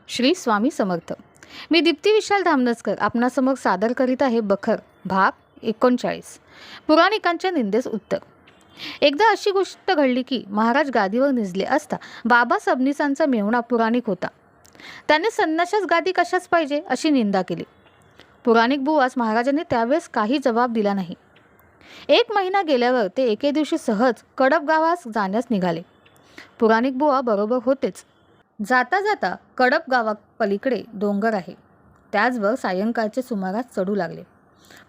श्री स्वामी समर्थ. मी दीप्ती विशाल धामनसकर आपणासमोर सादर करीत आहे बखर भाग 39. पुराणिकांच्या निंदेस उत्तर. एकदा अशी गोष्ट घडली की महाराज गादीवर निजले असता बाबा सबनीसांचा मेहुणा पुराणिक होता. त्याने संन्याशास गादी कशाच पाहिजे अशी निंदा केली. पुराणिक बुवास महाराजांनी त्यावेळेस काही जबाब दिला नाही. 1 महिना गेल्यावर ते एके दिवशी सहज कडप गावास जाण्यास निघाले. पुराणिक बुवा बरोबर होतेच. जाता जाता कडप गावापलीकडे डोंगर आहे, त्याचवर सायंकाळचे सुमारास चढू लागले.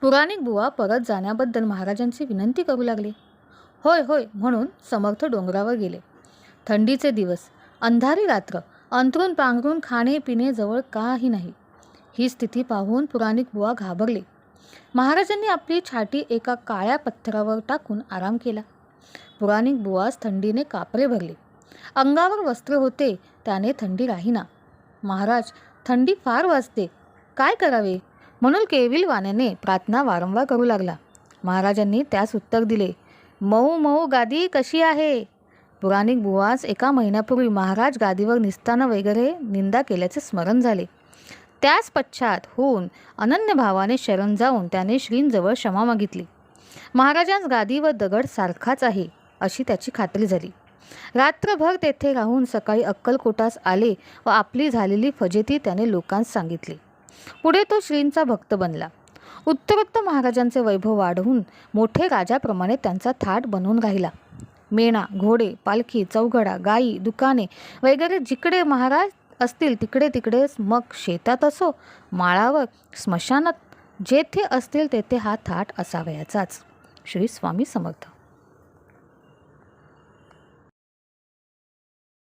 पुराणिक बुवा परत जाण्याबद्दल महाराजांची विनंती करू लागले. होय होय म्हणून समर्थ डोंगरावर गेले. थंडीचे दिवस, अंधारी रात्र, अंथरूण पांघरून खाणे पिणे जवळ काही नाही. ही स्थिती पाहून पुराणिक बुवा घाबरले. महाराजांनी आपली छाती एका काळ्या पत्थरावर टाकून आराम केला. पुराणिक बुवास थंडीने कापरे भरले. अंगावर वस्त्र होते, त्याने थंडी राहीना. महाराज, थंडी फार वाजते, काय करावे म्हणून केविलवाण्याने प्रार्थना वारंवार करू लागला. महाराजांनी त्यास उत्तर दिले, मऊ मऊ गादी कशी आहे. पुराणिक बुवास 1 महिन्यापूर्वी महाराज गादीवर निसताना वगैरे निंदा केल्याचे स्मरण झाले. त्यास पश्चात होऊन अनन्य भावाने शरण जाऊन त्याने श्रींजवळ क्षमा मागितली. महाराजांस गादीवर दगड सारखाच आहे अशी त्याची खात्री झाली. रात्रभर तेथे राहून सकाळी अक्कलकोटास आले व आपली झालेली फजिती त्याने लोकांस सांगितली. पुढे तो श्रींचा भक्त बनला. उत्तरोत्तर महाराजांचे वैभव वाढवून मोठे राजाप्रमाणे त्यांचा थाट बनवून राहिला. मेणा, घोडे, पालखी, चौघडा, गायी, दुकाने वगैरे जिकडे महाराज असतील तिकडे तिकडेच, मग शेतात असो, माळावर, स्मशानात, जेथे असतील तेथे हा थाट असावयाचाच. श्री स्वामी समर्थ.